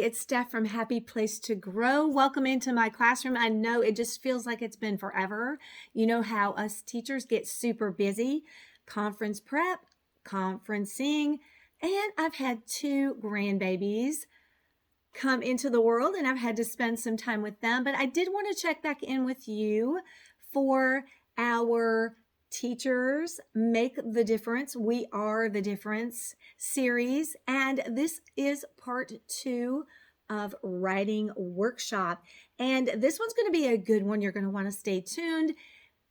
it's Steph from Happy Place to Grow. Welcome into my classroom. I know it just feels like it's been forever. You know how us teachers get super busy. Conference prep, conferencing, and I've had 2 grandbabies come into the world and I've had to spend some time with them. But I did want to check back in with you for our Teachers Make the Difference. We Are the Difference series. And this is part 2 of writing workshop. And this one's going to be a good one. You're going to want to stay tuned.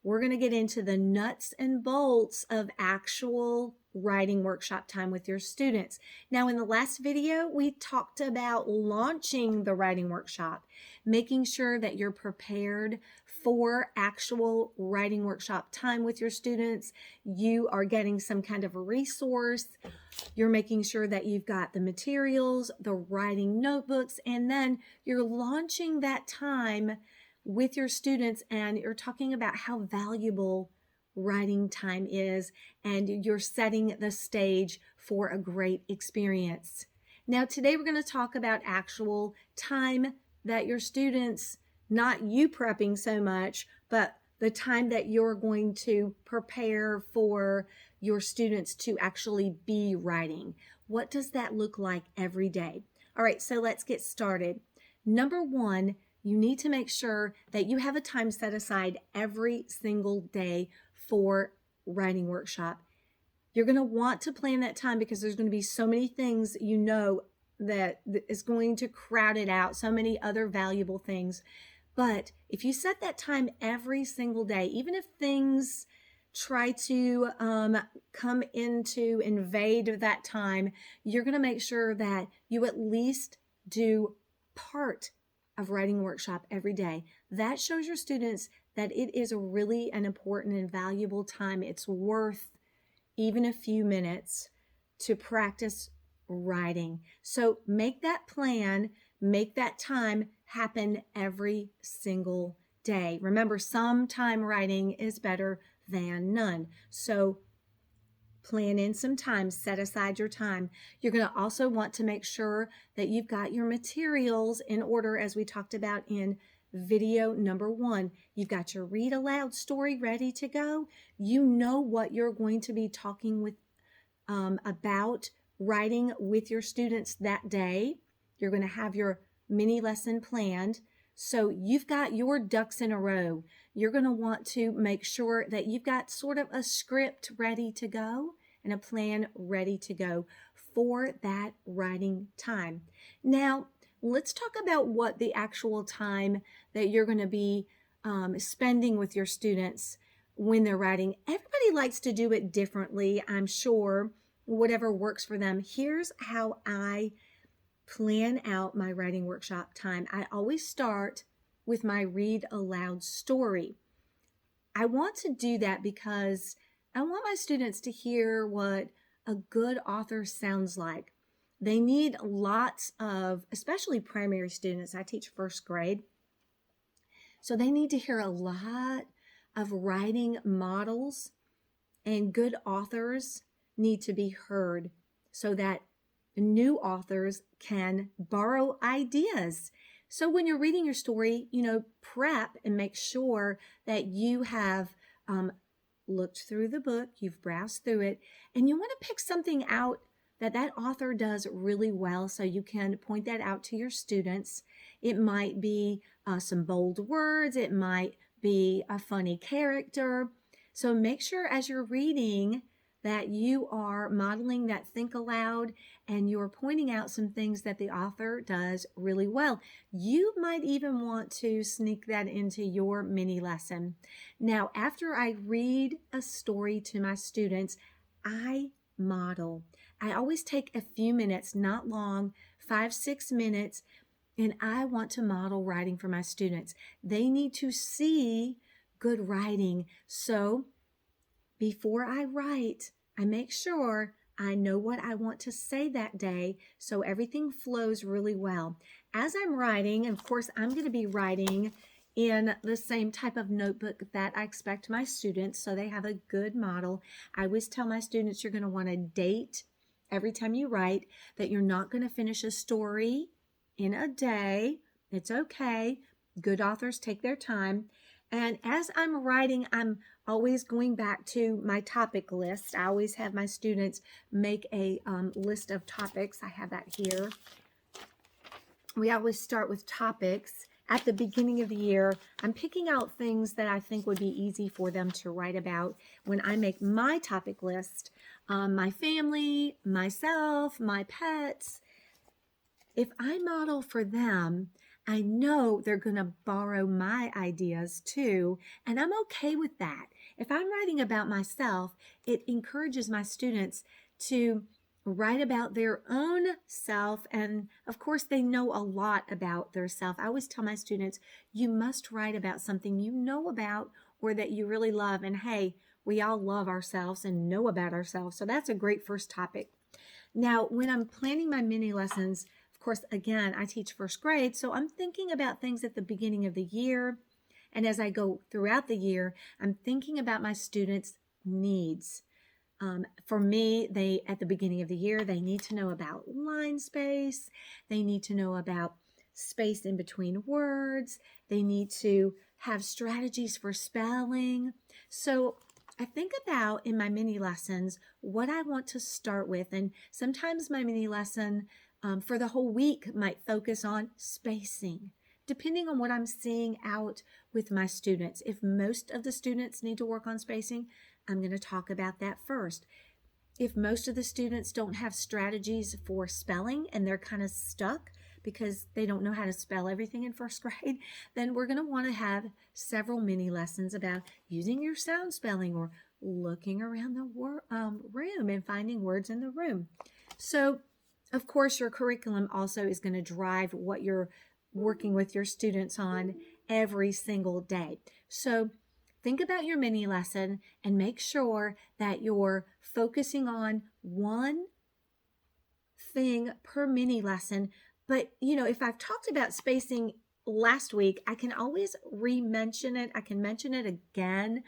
We're going to get into the nuts and bolts of actual writing workshop time with your students. Now, in the last video, we talked about launching the writing workshop, making sure that you're prepared for actual writing workshop time with your students. You are getting some kind of a resource. You're making sure that you've got the materials, the writing notebooks, and then you're launching that time with your students, and you're talking about how valuable writing time is, and you're setting the stage for a great experience. Now, today we're going to talk about actual time that your students, not you prepping so much, but the time that you're going to prepare for your students to actually be writing. What does that look like every day? All right, so let's get started. Number 1, you need to make sure that you have a time set aside every single day for writing workshop. You're going to want to plan that time because there's going to be so many things you know that is going to crowd it out, so many other valuable things. But if you set that time every single day, even if things try to come into invade that time, you're going to make sure that you at least do part of writing workshop every day. That shows your students that it is really an important and valuable time. It's worth even a few minutes to practice writing. So make that plan, make that time happen every single day. Remember, some time writing is better than none. So plan in some time, set aside your time. You're going to also want to make sure that you've got your materials in order, as we talked about in video number 1. You've got your read aloud story ready to go. You know what you're going to be talking with about writing with your students that day. You're going to have your mini lesson planned. So you've got your ducks in a row. You're going to want to make sure that you've got sort of a script ready to go and a plan ready to go for that writing time. Now, let's talk about what the actual time that you're going to be spending with your students when they're writing. Everybody likes to do it differently, I'm sure, whatever works for them. Here's how I plan out my writing workshop time. I always start with my read aloud story. I want to do that because I want my students to hear what a good author sounds like. They need lots of, especially primary students. I teach first grade. So they need to hear a lot of writing models, and good authors need to be heard so that new authors can borrow ideas. So when you're reading your story, prep and make sure that you have looked through the book, you've browsed through it, and you want to pick something out that author does really well so you can point that out to your students. It might be some bold words. It might be a funny character. So make sure as you're reading that you are modeling that think aloud and you're pointing out some things that the author does really well. You might even want to sneak that into your mini lesson. Now, after I read a story to my students, I model. I always take a few minutes, not long, 5-6 minutes, and I want to model writing for my students. They need to see good writing. So before I write, I make sure I know what I want to say that day so everything flows really well. As I'm writing, of course, I'm going to be writing in the same type of notebook that I expect my students, so they have a good model. I always tell my students you're going to want to date every time you write, that you're not going to finish a story in a day. It's okay. Good authors take their time. And as I'm writing, I'm always going back to my topic list. I always have my students make a list of topics. I have that here. We always start with topics. At the beginning of the year, I'm picking out things that I think would be easy for them to write about when I make my topic list. My family, myself, my pets. If I model for them, I know they're going to borrow my ideas too, and I'm okay with that. If I'm writing about myself, it encourages my students to write about their own self, and of course they know a lot about their self. I always tell my students, you must write about something you know about or that you really love, and hey, we all love ourselves and know about ourselves, so that's a great first topic. Now, when I'm planning my mini lessons, of course, again, I teach first grade, so I'm thinking about things at the beginning of the year, and as I go throughout the year, I'm thinking about my students' needs. For me, at the beginning of the year, they need to know about line space. They need to know about space in between words. They need to have strategies for spelling. So I think about in my mini lessons what I want to start with. And sometimes my mini lesson for the whole week might focus on spacing, depending on what I'm seeing out with my students. If most of the students need to work on spacing, I'm going to talk about that first. If most of the students don't have strategies for spelling and they're kind of stuck because they don't know how to spell everything in first grade, then we're going to want to have several mini lessons about using your sound spelling or looking around the room and finding words in the room. So, of course, your curriculum also is going to drive what you're working with your students on every single day. So, think about your mini lesson and make sure that you're focusing on one thing per mini lesson. But, if I've talked about spacing last week, I can always re-mention it. I can mention it again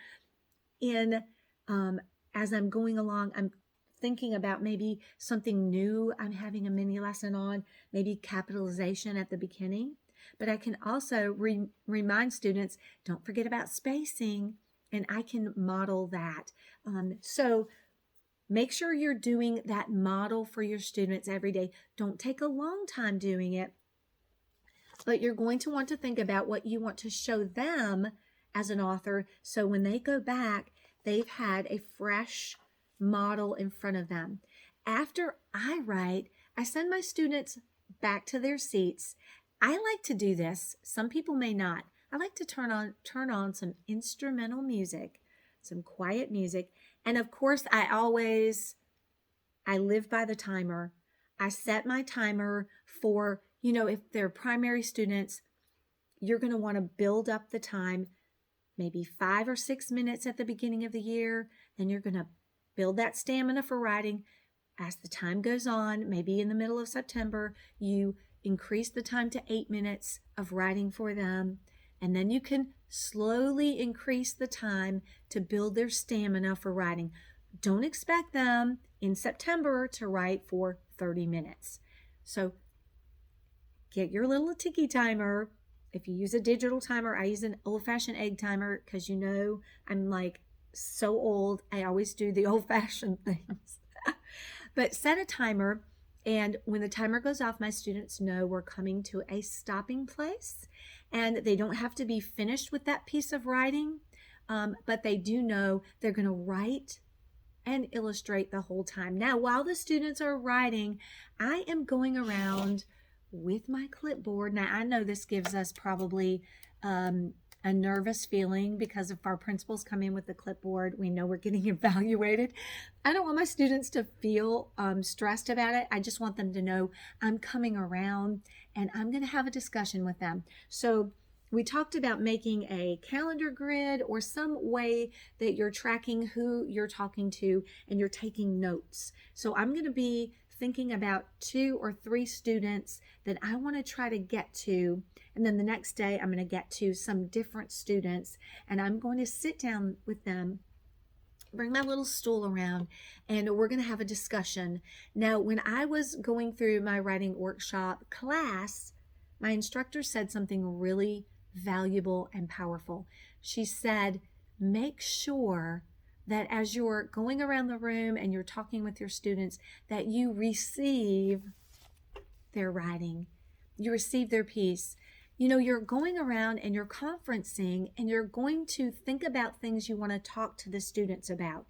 as I'm going along. I'm thinking about maybe something new I'm having a mini lesson on, maybe capitalization at the beginning. But I can also remind students, don't forget about spacing, and I can model that. So make sure you're doing that model for your students every day. Don't take a long time doing it, but you're going to want to think about what you want to show them as an author, so when they go back, they've had a fresh model in front of them. After I write, I send my students back to their seats. I like to do this. Some people may not. I like to turn on some instrumental music, some quiet music. And of course, I live by the timer. I set my timer for, if they're primary students, you're going to want to build up the time, maybe 5 or 6 minutes at the beginning of the year. Then you're going to build that stamina for writing. As the time goes on, maybe in the middle of September, you increase the time to 8 minutes of writing for them. And then you can slowly increase the time to build their stamina for writing. Don't expect them in September to write for 30 minutes. So get your little tiki timer. If you use a digital timer, I use an old-fashioned egg timer because I'm like so old. I always do the old-fashioned things. But set a timer, and when the timer goes off, my students know we're coming to a stopping place, and they don't have to be finished with that piece of writing, but they do know they're going to write and illustrate the whole time. Now, while the students are writing, I am going around with my clipboard. Now, I know this gives us probably a nervous feeling because if our principals come in with the clipboard, we know we're getting evaluated. I don't want my students to feel stressed about it. I just want them to know I'm coming around and I'm going to have a discussion with them. So we talked about making a calendar grid or some way that you're tracking who you're talking to and you're taking notes. So I'm going to be thinking about 2 or 3 students that I want to try to get to. And then the next day, I'm going to get to some different students. And I'm going to sit down with them, bring my little stool around, and we're going to have a discussion. Now, when I was going through my writing workshop class, my instructor said something really valuable and powerful. She said, make sure that as you're going around the room and you're talking with your students, that you receive their writing, you receive their piece. You know, you're going around and you're conferencing and you're going to think about things you want to talk to the students about.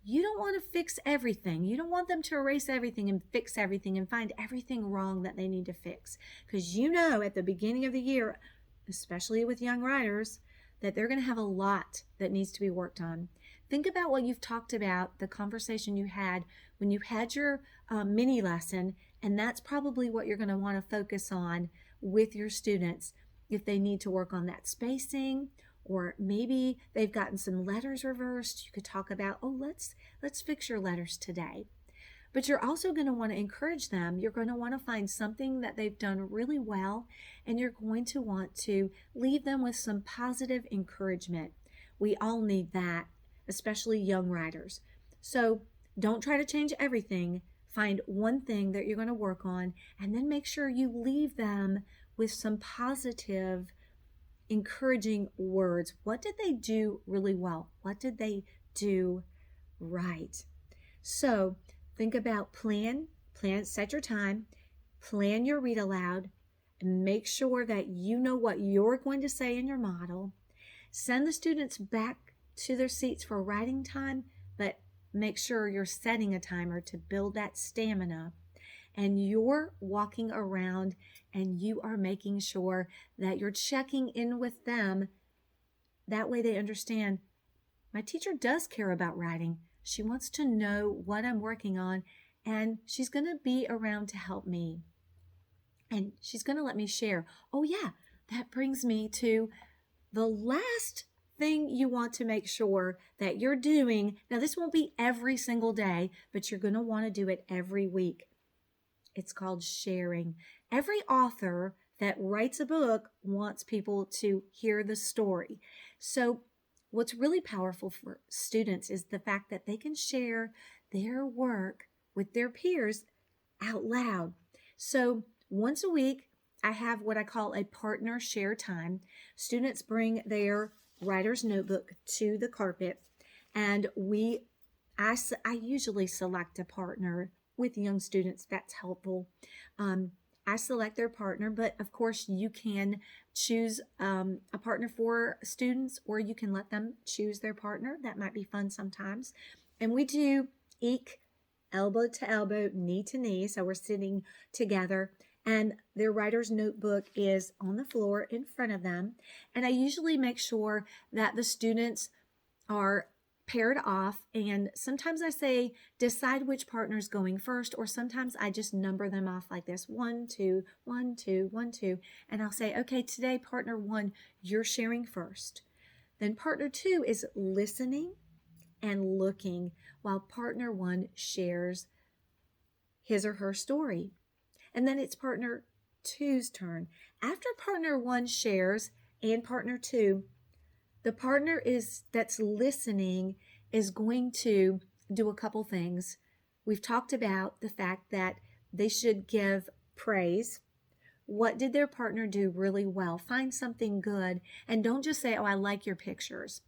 You don't want to fix everything. You don't want them to erase everything and fix everything and find everything wrong that they need to fix. Because you know at the beginning of the year, especially with young writers, that they're going to have a lot that needs to be worked on. Think about what you've talked about, the conversation you had when you had your mini lesson, and that's probably what you're going to want to focus on with your students if they need to work on that spacing, or maybe they've gotten some letters reversed. You could talk about, oh, let's fix your letters today. But you're also going to want to encourage them. You're going to want to find something that they've done really well, and you're going to want to leave them with some positive encouragement. We all need that, especially young writers. So don't try to change everything. Find one thing that you're going to work on, and then make sure you leave them with some positive, encouraging words. What did they do really well? What did they do right? So think about plan, set your time, plan your read aloud, and make sure that you know what you're going to say in your model. Send the students back to their seats for writing time, but make sure you're setting a timer to build that stamina. And you're walking around and you are making sure that you're checking in with them. That way they understand, my teacher does care about writing. She wants to know what I'm working on, and she's going to be around to help me. And she's going to let me share. Oh yeah, that brings me to the last thing you want to make sure that you're doing. Now, this won't be every single day, but you're going to want to do it every week. It's called sharing. Every author that writes a book wants people to hear the story. So what's really powerful for students is the fact that they can share their work with their peers out loud. So once a week, I have what I call a partner share time. Students bring their writer's notebook to the carpet, and I usually select a partner with young students. That's helpful. I select their partner, but of course you can choose a partner for students, or you can let them choose their partner. That might be fun sometimes. And we do eek, elbow to elbow, knee to knee. So we're sitting together, and their writer's notebook is on the floor in front of them. And I usually make sure that the students are paired off, and sometimes I say decide which partner is going first, or sometimes I just number them off like this: 1, 2, 1, 2, 1, 2, and I'll say, okay, today partner 1, you're sharing first. Then partner 2 is listening and looking while partner 1 shares his or her story. And then it's partner 2's turn. After partner 1 shares and partner 2, the partner that's listening is going to do a couple things. We've talked about the fact that they should give praise. What did their partner do really well? Find something good, and don't just say, oh, I like your pictures.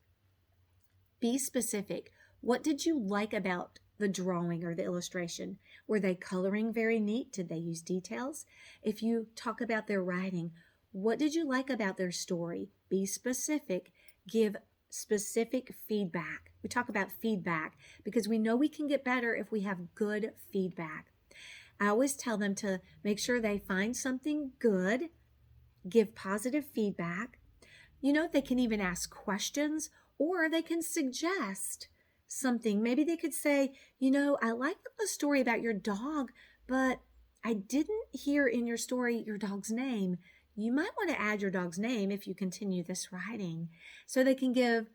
Be specific. What did you like about the drawing or the illustration? Were they coloring very neat? Did they use details? If you talk about their writing, what did you like about their story? Be specific. Give specific feedback. We talk about feedback because we know we can get better if we have good feedback. I always tell them to make sure they find something good, give positive feedback. You know, they can even ask questions, or they can suggest something. Maybe they could say, you know, I like the story about your dog, but I didn't hear in your story your dog's name. You might want to add your dog's name if you continue this writing. So they can give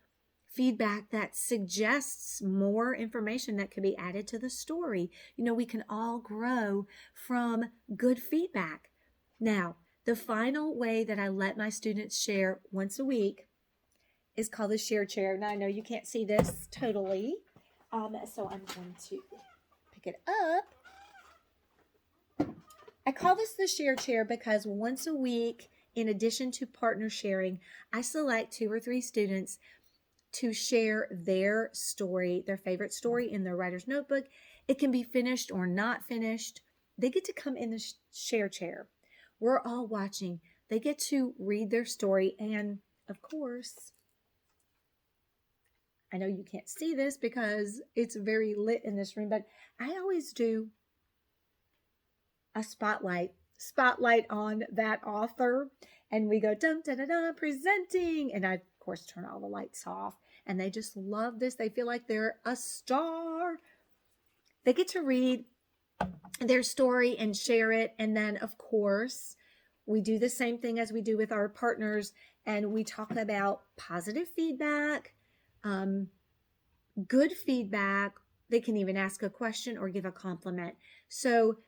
feedback that suggests more information that could be added to the story. You know, we can all grow from good feedback. Now, the final way that I let my students share once a week is called the share chair. Now, I know you can't see this totally, so I'm going to pick it up. I call this the share chair because once a week, in addition to partner sharing, I select 2 or 3 students to share their story, their favorite story in their writer's notebook. It can be finished or not finished. They get to come in the share chair. We're all watching. They get to read their story. And of course, I know you can't see this because it's very lit in this room, but I always do a spotlight on that author, and we go dum da da da presenting, and I of course turn all the lights off, and they just love this. They feel like they're a star. They get to read their story and share it, and then of course we do the same thing as we do with our partners, and we talk about positive feedback, good feedback. They can even ask a question or give a compliment. So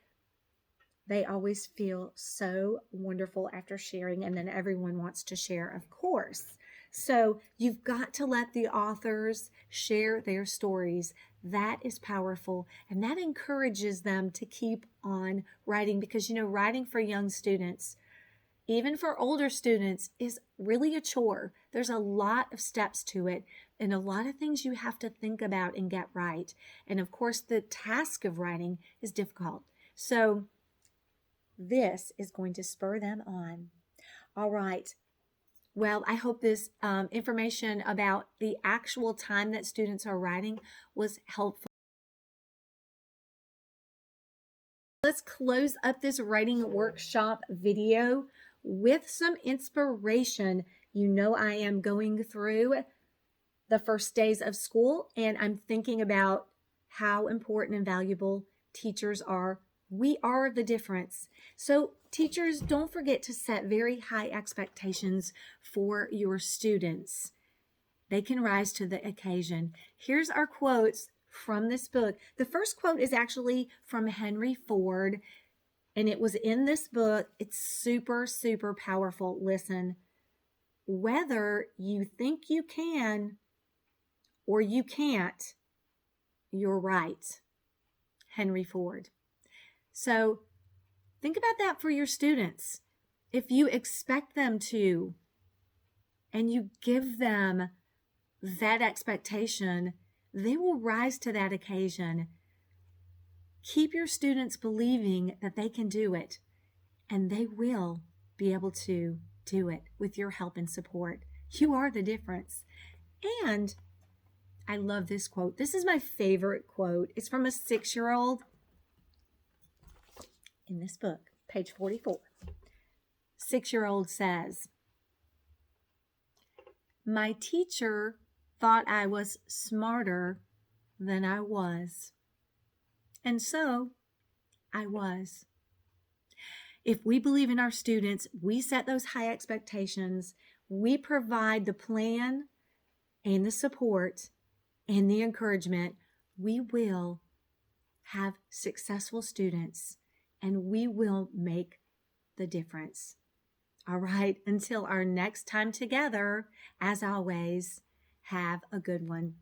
they always feel so wonderful after sharing, and then everyone wants to share, of course. So you've got to let the authors share their stories. That is powerful, and that encourages them to keep on writing, because, you know, writing for young students, even for older students, is really a chore. There's a lot of steps to it and a lot of things you have to think about and get right. And of course, the task of writing is difficult. So this is going to spur them on. All right. Well, I hope this information about the actual time that students are writing was helpful. Let's close up this writing workshop video with some inspiration. You know, I am going through the first days of school, and I'm thinking about how important and valuable teachers are. We are the difference. So teachers, don't forget to set very high expectations for your students. They can rise to the occasion. Here's our quotes from this book. The first quote is actually from Henry Ford, and it was in this book. It's super, super powerful. Listen, whether you think you can or you can't, you're right. Henry Ford. So think about that for your students. If you expect them to, and you give them that expectation, they will rise to that occasion. Keep your students believing that they can do it, and they will be able to do it with your help and support. You are the difference. And I love this quote. This is my favorite quote. It's from a 6-year-old in this book, page 44. 6-year-old says, "My teacher thought I was smarter than I was. And so I was." If we believe in our students, we set those high expectations, we provide the plan and the support and the encouragement, we will have successful students, and we will make the difference. All right, until our next time together, as always, have a good one.